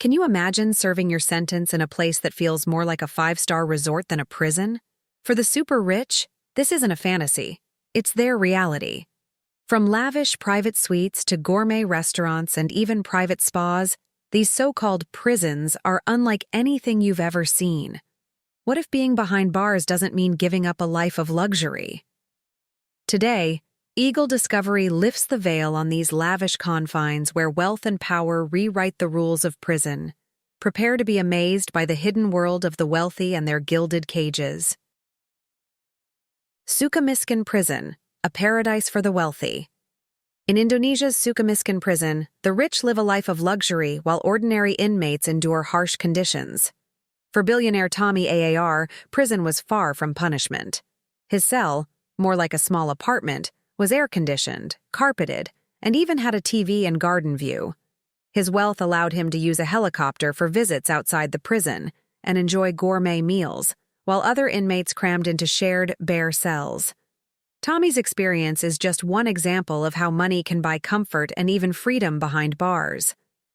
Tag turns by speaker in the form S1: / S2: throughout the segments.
S1: Can you imagine serving your sentence in a place that feels more like a five-star resort than a prison? For the super rich, this isn't a fantasy. It's their reality. From lavish private suites to gourmet restaurants and even private spas, these so-called prisons are unlike anything you've ever seen. What if being behind bars doesn't mean giving up a life of luxury? Today, Eagle Discovery lifts the veil on these lavish confines where wealth and power rewrite the rules of prison. Prepare to be amazed by the hidden world of the wealthy and their gilded cages. Sukamiskin Prison, a paradise for the wealthy. In Indonesia's Sukamiskin Prison, the rich live a life of luxury while ordinary inmates endure harsh conditions. For billionaire Tommy Aar, prison was far from punishment. His cell, more like a small apartment, was air-conditioned, carpeted, and even had a TV and garden view. His wealth allowed him to use a helicopter for visits outside the prison and enjoy gourmet meals, while other inmates crammed into shared, bare cells. Tommy's experience is just one example of how money can buy comfort and even freedom behind bars.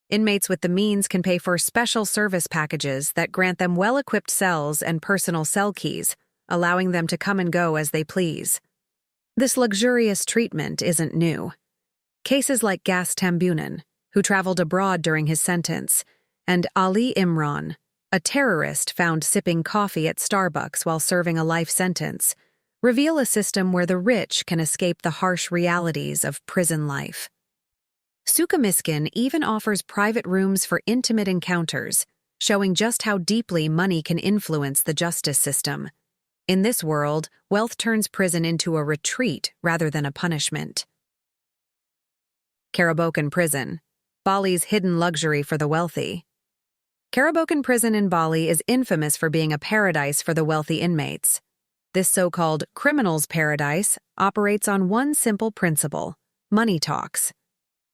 S1: Inmates with the means can pay for special service packages that grant them well-equipped cells and personal cell keys, allowing them to come and go as they please. This luxurious treatment isn't new. Cases like Gas Tambunan, who traveled abroad during his sentence, and Ali Imran, a terrorist found sipping coffee at Starbucks while serving a life sentence, reveal a system where the rich can escape the harsh realities of prison life. Sukamiskin even offers private rooms for intimate encounters, showing just how deeply money can influence the justice system. In this world, wealth turns prison into a retreat rather than a punishment. Kerobokan Prison, Bali's hidden luxury for the wealthy. Kerobokan Prison in Bali is infamous for being a paradise for the wealthy inmates. This so-called criminal's paradise operates on one simple principle: money talks.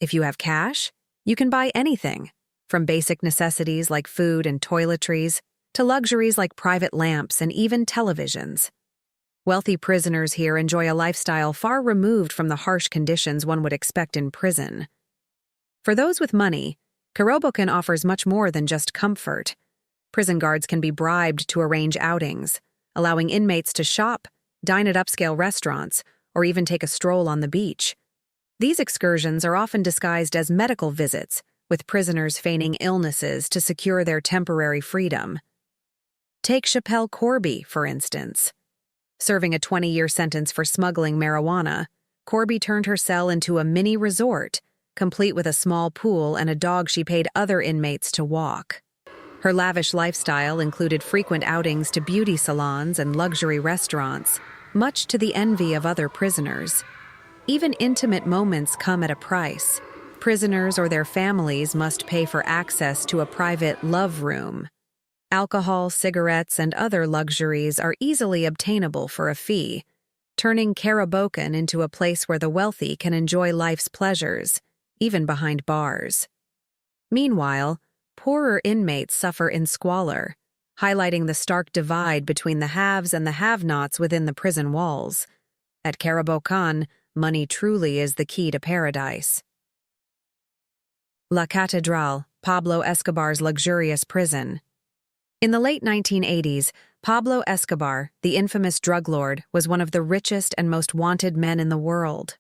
S1: If you have cash, you can buy anything, from basic necessities like food and toiletries to luxuries like private lamps and even televisions. Wealthy prisoners here enjoy a lifestyle far removed from the harsh conditions one would expect in prison. For those with money, Kerobokan offers much more than just comfort. Prison guards can be bribed to arrange outings, allowing inmates to shop, dine at upscale restaurants, or even take a stroll on the beach. These excursions are often disguised as medical visits, with prisoners feigning illnesses to secure their temporary freedom. Take Chappelle Corby, for instance. Serving a 20-year sentence for smuggling marijuana, Corby turned her cell into a mini resort, complete with a small pool and a dog she paid other inmates to walk. Her lavish lifestyle included frequent outings to beauty salons and luxury restaurants, much to the envy of other prisoners. Even intimate moments come at a price. Prisoners or their families must pay for access to a private love room. Alcohol, cigarettes, and other luxuries are easily obtainable for a fee, turning Kerobokan into a place where the wealthy can enjoy life's pleasures, even behind bars. Meanwhile, poorer inmates suffer in squalor, highlighting the stark divide between the haves and the have-nots within the prison walls. At Kerobokan, money truly is the key to paradise. La Catedral, Pablo Escobar's luxurious prison. In the late 1980s, Pablo Escobar, the infamous drug lord, was one of the richest and most wanted men in the world.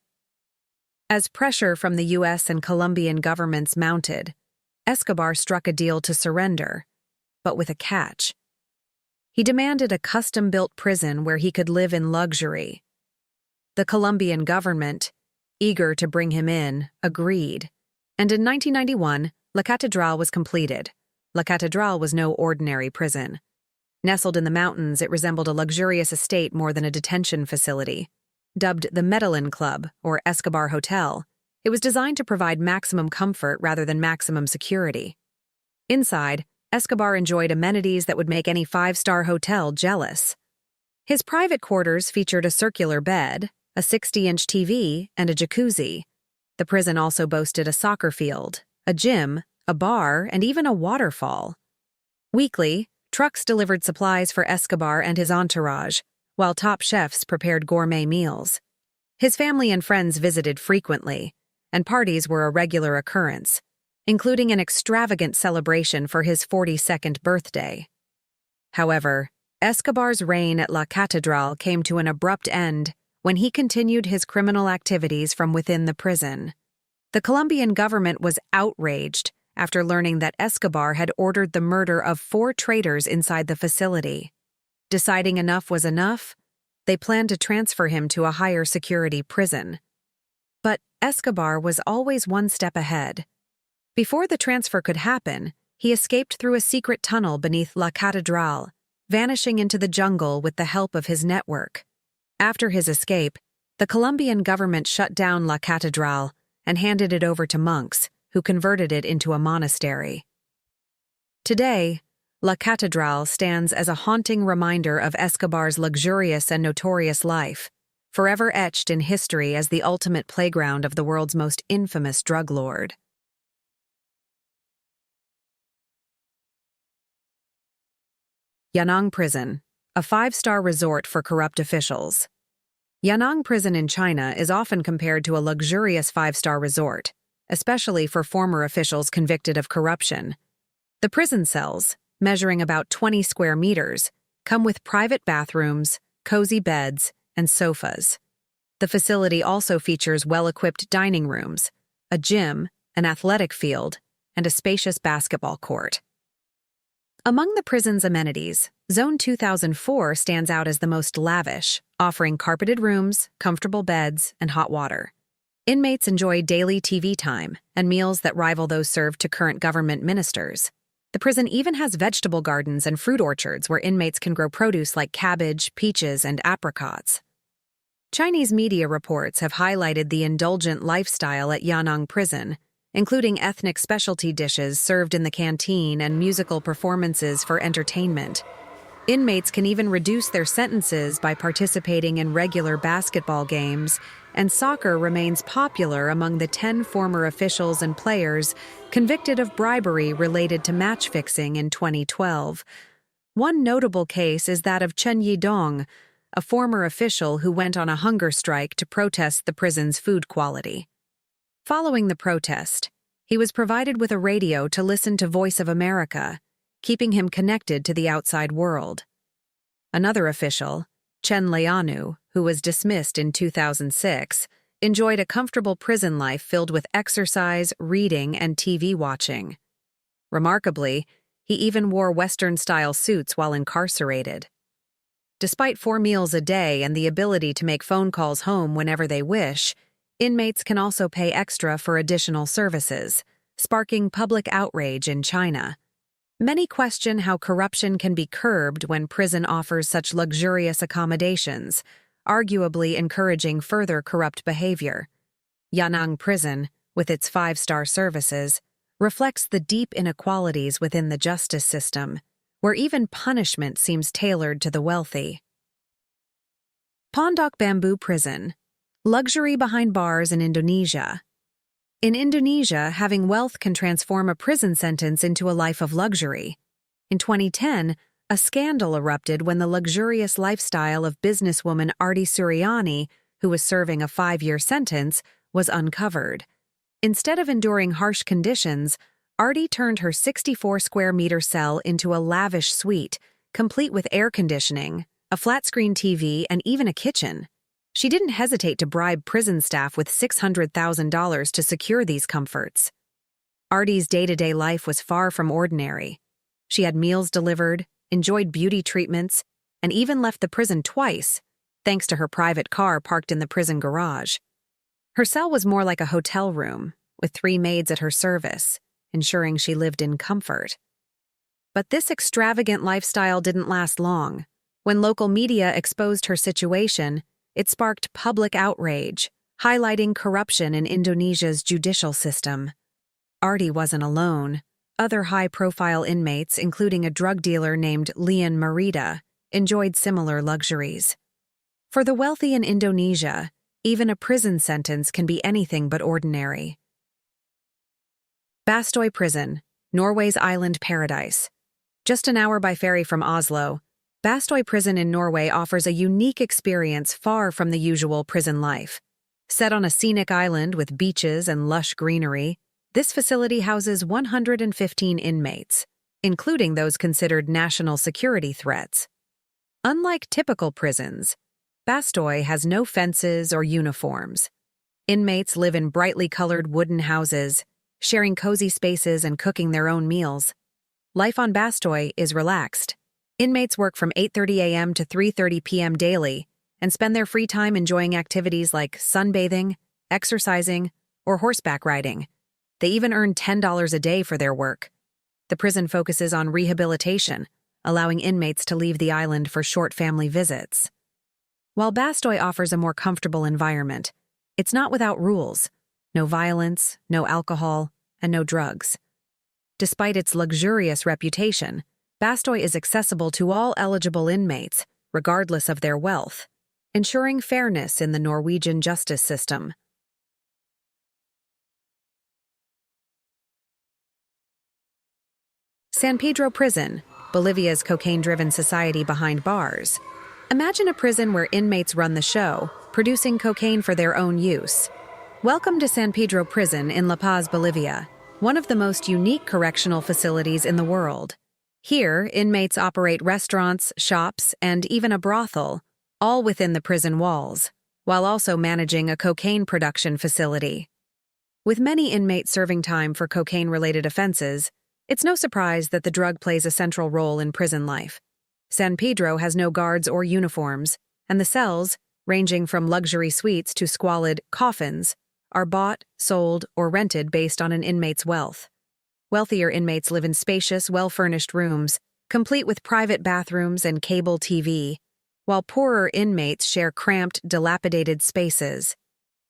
S1: As pressure from the U.S. and Colombian governments mounted, Escobar struck a deal to surrender, but with a catch. He demanded a custom-built prison where he could live in luxury. The Colombian government, eager to bring him in, agreed, and in 1991, La Catedral was completed. La Catedral was no ordinary prison. Nestled in the mountains, it resembled a luxurious estate more than a detention facility. Dubbed the Medellin Club, or Escobar Hotel, it was designed to provide maximum comfort rather than maximum security. Inside, Escobar enjoyed amenities that would make any five-star hotel jealous. His private quarters featured a circular bed, a 60-inch TV, and a jacuzzi. The prison also boasted a soccer field, a gym, a bar, and even a waterfall. Weekly, trucks delivered supplies for Escobar and his entourage, while top chefs prepared gourmet meals. His family and friends visited frequently, and parties were a regular occurrence. including an extravagant celebration for his 42nd birthday. However, Escobar's reign at La Catedral came to an abrupt end when he continued his criminal activities from within the prison. The Colombian government was outraged after learning that Escobar had ordered the murder of 4 traitors inside the facility. Deciding enough was enough, they planned to transfer him to a higher security prison. But Escobar was always one step ahead. Before the transfer could happen, he escaped through a secret tunnel beneath La Catedral, vanishing into the jungle with the help of his network. After his escape, the Colombian government shut down La Catedral and handed it over to monks, who converted it into a monastery. Today, La Catedral stands as a haunting reminder of Escobar's luxurious and notorious life, forever etched in history as the ultimate playground of the world's most infamous drug lord. Yanong Prison, a 5-star resort for corrupt officials. Yanong Prison in China is often compared to a luxurious 5-star resort, especially for former officials convicted of corruption. The prison cells, measuring about 20 square meters, come with private bathrooms, cozy beds, and sofas. The facility also features well-equipped dining rooms, a gym, an athletic field, and a spacious basketball court. Among the prison's amenities, Zone 2004 stands out as the most lavish, offering carpeted rooms, comfortable beds, and hot water. Inmates enjoy daily TV time and meals that rival those served to current government ministers. The prison even has vegetable gardens and fruit orchards where inmates can grow produce like cabbage, peaches, and apricots. Chinese media reports have highlighted the indulgent lifestyle at Yanong Prison, including ethnic specialty dishes served in the canteen and musical performances for entertainment. Inmates can even reduce their sentences by participating in regular basketball games, and soccer remains popular among the 10 former officials and players convicted of bribery related to match fixing in 2012. One notable case is that of Chen Yidong, a former official who went on a hunger strike to protest the prison's food quality. Following the protest, he was provided with a radio to listen to Voice of America, keeping him connected to the outside world. Another official, Chen Lianu, who was dismissed in 2006, enjoyed a comfortable prison life filled with exercise, reading, and TV watching. Remarkably, he even wore Western-style suits while incarcerated. Despite 4 meals a day and the ability to make phone calls home whenever they wish, inmates can also pay extra for additional services, sparking public outrage in China. Many question how corruption can be curbed when prison offers such luxurious accommodations, arguably encouraging further corrupt behavior. Yanong Prison, with its 5-star services, reflects the deep inequalities within the justice system, where even punishment seems tailored to the wealthy. Pondok Bamboo Prison, luxury behind bars in Indonesia. In Indonesia, having wealth can transform a prison sentence into a life of luxury. In 2010, a scandal erupted when the luxurious lifestyle of businesswoman Arti Suryani, who was serving a 5-year sentence, was uncovered. Instead of enduring harsh conditions, Arti turned her 64-square-meter cell into a lavish suite, complete with air conditioning, a flat-screen TV, and even a kitchen. She didn't hesitate to bribe prison staff with $600,000 to secure these comforts. Arti's day-to-day life was far from ordinary. She had meals delivered, enjoyed beauty treatments, and even left the prison twice, thanks to her private car parked in the prison garage. Her cell was more like a hotel room, with 3 maids at her service, ensuring she lived in comfort. But this extravagant lifestyle didn't last long. When local media exposed her situation, it sparked public outrage, highlighting corruption in Indonesia's judicial system. Arti wasn't alone. Other high-profile inmates, including a drug dealer named Lin Prison, enjoyed similar luxuries. For the wealthy in Indonesia, even a prison sentence can be anything but ordinary. Bastøy Prison, Norway's island paradise. Just an hour by ferry from Oslo, Bastøy Prison in Norway offers a unique experience far from the usual prison life. Set on a scenic island with beaches and lush greenery, This facility houses 115 inmates, including those considered national security threats. Unlike typical prisons, Bastoy has no fences or uniforms. Inmates live in brightly colored wooden houses, sharing cozy spaces and cooking their own meals. Life on Bastoy is relaxed. Inmates work from 8:30 a.m. to 3:30 p.m. daily and spend their free time enjoying activities like sunbathing, exercising, or horseback riding. They even earn $10 a day for their work. The prison focuses on rehabilitation, allowing inmates to leave the island for short family visits. While Bastoy offers a more comfortable environment, it's not without rules: no violence, no alcohol, and no drugs. Despite its luxurious reputation, Bastoy is accessible to all eligible inmates, regardless of their wealth, ensuring fairness in the Norwegian justice system. San Pedro Prison, Bolivia's cocaine-driven society behind bars. Imagine a prison where inmates run the show, producing cocaine for their own use. Welcome to San Pedro Prison in La Paz, Bolivia, one of the most unique correctional facilities in the world. Here, inmates operate restaurants, shops, and even a brothel, all within the prison walls, while also managing a cocaine production facility. With many inmates serving time for cocaine-related offenses, it's no surprise that the drug plays a central role in prison life. San Pedro has no guards or uniforms, and the cells, ranging from luxury suites to squalid coffins, are bought, sold, or rented based on an inmate's wealth. Wealthier inmates live in spacious, well-furnished rooms, complete with private bathrooms and cable TV, while poorer inmates share cramped, dilapidated spaces.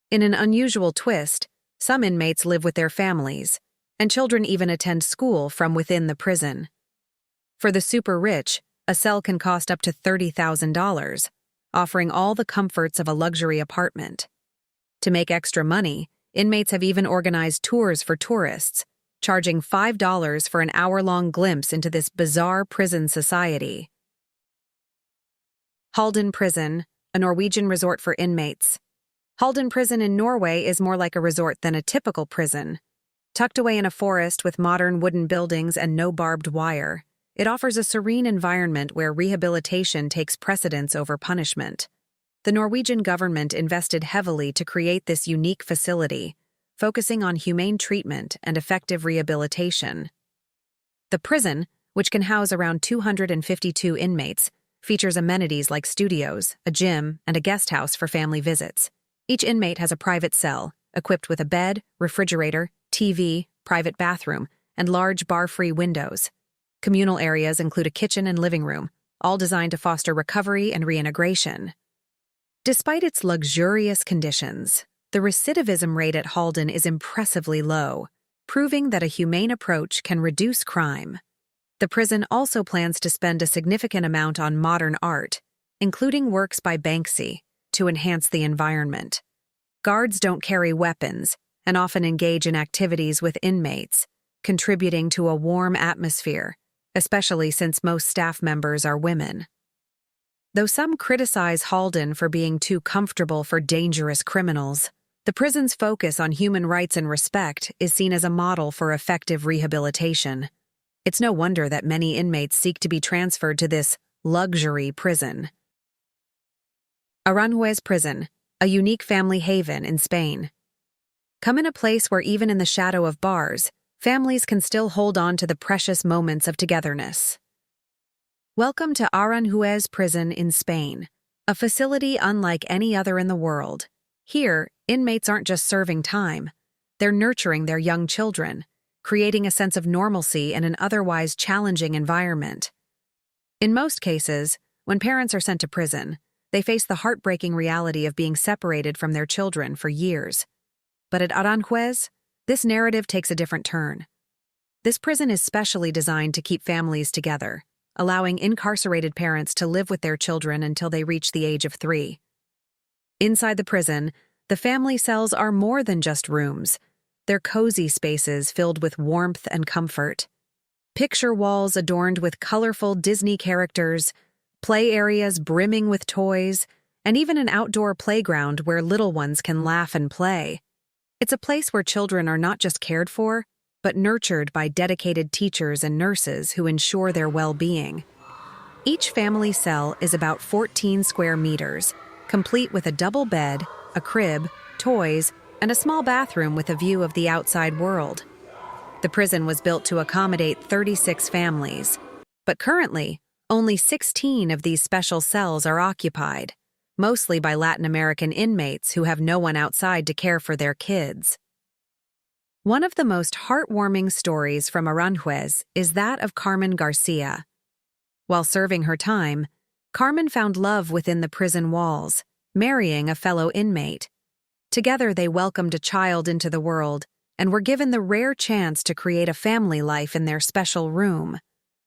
S1: In an unusual twist, some inmates live with their families, and children even attend school from within the prison. For the super-rich, a cell can cost up to $30,000, offering all the comforts of a luxury apartment. To make extra money, inmates have even organized tours for tourists, charging $5 for an hour-long glimpse into this bizarre prison society. Halden Prison, a Norwegian resort for inmates. Halden Prison in Norway is more like a resort than a typical prison. Tucked away in a forest with modern wooden buildings and no barbed wire, it offers a serene environment where rehabilitation takes precedence over punishment. The Norwegian government invested heavily to create this unique facility, focusing on humane treatment and effective rehabilitation. The prison, which can house around 252 inmates, features amenities like studios, a gym, and a guest house for family visits. Each inmate has a private cell, equipped with a bed, refrigerator, TV, private bathroom, and large bar-free windows. Communal areas include a kitchen and living room, all designed to foster recovery and reintegration. Despite its luxurious conditions, the recidivism rate at Halden is impressively low, proving that a humane approach can reduce crime. The prison also plans to spend a significant amount on modern art, including works by Banksy, to enhance the environment. Guards don't carry weapons and often engage in activities with inmates, contributing to a warm atmosphere, especially since most staff members are women. Though some criticize Halden for being too comfortable for dangerous criminals, the prison's focus on human rights and respect is seen as a model for effective rehabilitation. It's no wonder that many inmates seek to be transferred to this luxury prison. Aranzus Prison, a unique family haven in Spain. Come in a place where even in the shadow of bars, families can still hold on to the precious moments of togetherness. Welcome to Aranjuez Prison in Spain, a facility unlike any other in the world. Here, inmates aren't just serving time, they're nurturing their young children, creating a sense of normalcy in an otherwise challenging environment. In most cases, when parents are sent to prison, they face the heartbreaking reality of being separated from their children for years. But at Aranjuez, this narrative takes a different turn. This prison is specially designed to keep families together, allowing incarcerated parents to live with their children until they reach the age of 3. Inside the prison, the family cells are more than just rooms. They're cozy spaces filled with warmth and comfort. Picture walls adorned with colorful Disney characters, play areas brimming with toys, and even an outdoor playground where little ones can laugh and play. It's a place where children are not just cared for, but nurtured by dedicated teachers and nurses who ensure their well-being. Each family cell is about 14 square meters, complete with a double bed, a crib, toys, and a small bathroom with a view of the outside world. The prison was built to accommodate 36 families, but currently, only 16 of these special cells are occupied, mostly by Latin American inmates who have no one outside to care for their kids. One of the most heartwarming stories from Aranjuez is that of Carmen Garcia. While serving her time, Carmen found love within the prison walls, marrying a fellow inmate. Together they welcomed a child into the world and were given the rare chance to create a family life in their special room,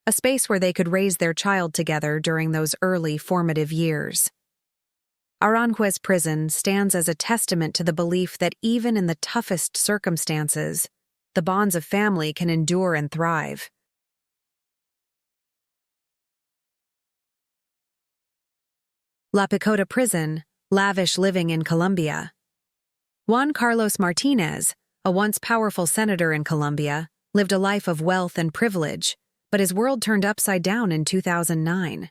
S1: a space where they could raise their child together during those early formative years. Aranjuez Prison stands as a testament to the belief that even in the toughest circumstances, the bonds of family can endure and thrive. Lapota Prison, lavish living in Colombia. Juan Carlos Martinez, a once powerful senator in Colombia, lived a life of wealth and privilege, but his world turned upside down in 2009.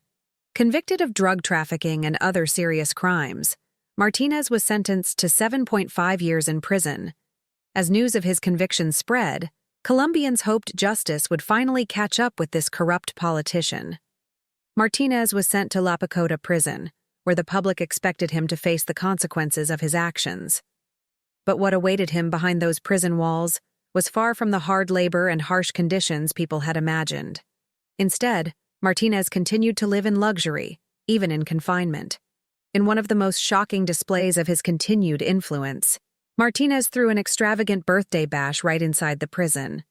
S1: Convicted of drug trafficking and other serious crimes, Martinez was sentenced to 7.5 years in prison. As news of his conviction spread, Colombians hoped justice would finally catch up with this corrupt politician. Martinez was sent to Lapota Prison, where the public expected him to face the consequences of his actions. But what awaited him behind those prison walls was far from the hard labor and harsh conditions people had imagined. Instead, Martinez continued to live in luxury, even in confinement. In one of the most shocking displays of his continued influence, Martinez threw an extravagant birthday bash right inside the prison.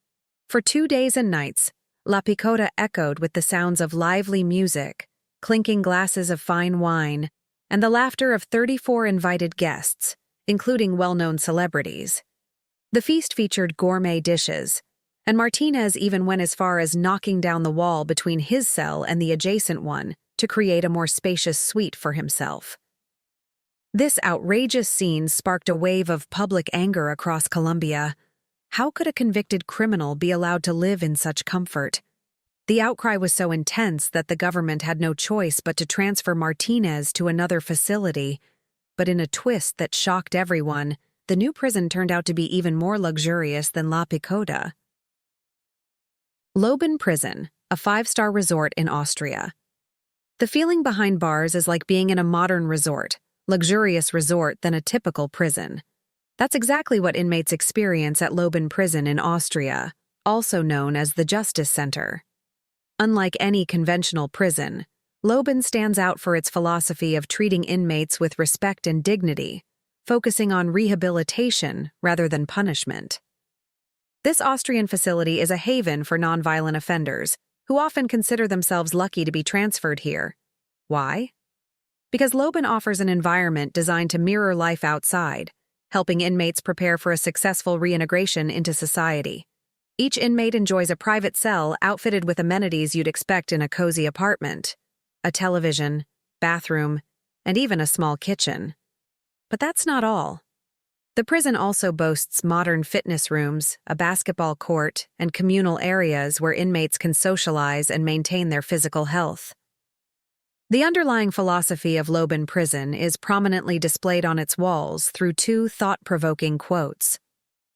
S1: For 2 days and nights, La Picota echoed with the sounds of lively music, clinking glasses of fine wine, and the laughter of 34 invited guests, including well-known celebrities. The feast featured gourmet dishes, and Martinez even went as far as knocking down the wall between his cell and the adjacent one to create a more spacious suite for himself. This outrageous scene sparked a wave of public anger across Colombia. How could a convicted criminal be allowed to live in such comfort? The outcry was so intense that the government had no choice but to transfer Martinez to another facility. But in a twist that shocked everyone, the new prison turned out to be even more luxurious than La Picota. Lin Prison, a 5-star resort in Austria. The feeling behind bars is like being in a modern resort, luxurious resort than a typical prison. That's exactly what inmates experience at Lin Prison in Austria, also known as the Justice Center. Unlike any conventional prison, Lin stands out for its philosophy of treating inmates with respect and dignity, focusing on rehabilitation rather than punishment. This Austrian facility is a haven for nonviolent offenders, who often consider themselves lucky to be transferred here. Why? Because Lin offers an environment designed to mirror life outside, helping inmates prepare for a successful reintegration into society. Each inmate enjoys a private cell outfitted with amenities you'd expect in a cozy apartment: a television, bathroom, and even a small kitchen. But that's not all. The prison also boasts modern fitness rooms, a basketball court, and communal areas where inmates can socialize and maintain their physical health. The underlying philosophy of Lin Prison is prominently displayed on its walls through 2 thought-provoking quotes.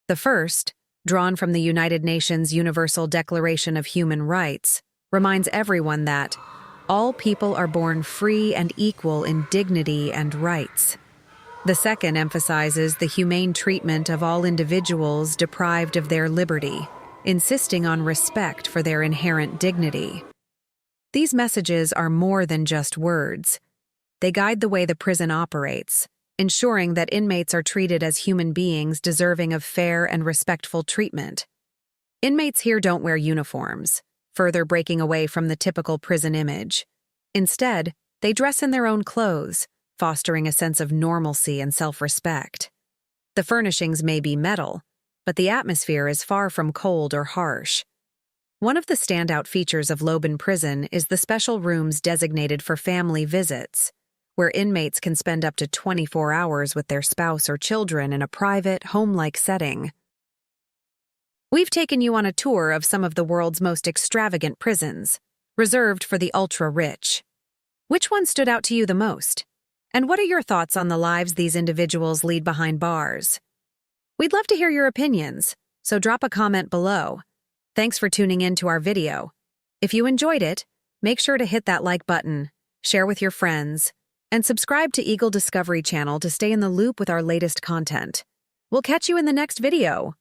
S1: The first, drawn from the United Nations Universal Declaration of Human Rights, reminds everyone that all people are born free and equal in dignity and rights. The second emphasizes the humane treatment of all individuals deprived of their liberty, insisting on respect for their inherent dignity. These messages are more than just words. They guide the way the prison operates, ensuring that inmates are treated as human beings deserving of fair and respectful treatment. Inmates here don't wear uniforms, further breaking away from the typical prison image. Instead, they dress in their own clothes, fostering a sense of normalcy and self-respect. The furnishings may be metal, but the atmosphere is far from cold or harsh. One of the standout features of Lin Prison is the special rooms designated for family visits, where inmates can spend up to 24 hours with their spouse or children in a private, home-like setting. We've taken you on a tour of some of the world's most extravagant prisons, reserved for the ultra-rich. Which one stood out to you the most? And what are your thoughts on the lives these individuals lead behind bars? We'd love to hear your opinions, so drop a comment below. Thanks for tuning in to our video. If you enjoyed it, make sure to hit that like button, share with your friends, and subscribe to Eagle Discovery Channel to stay in the loop with our latest content. We'll catch you in the next video.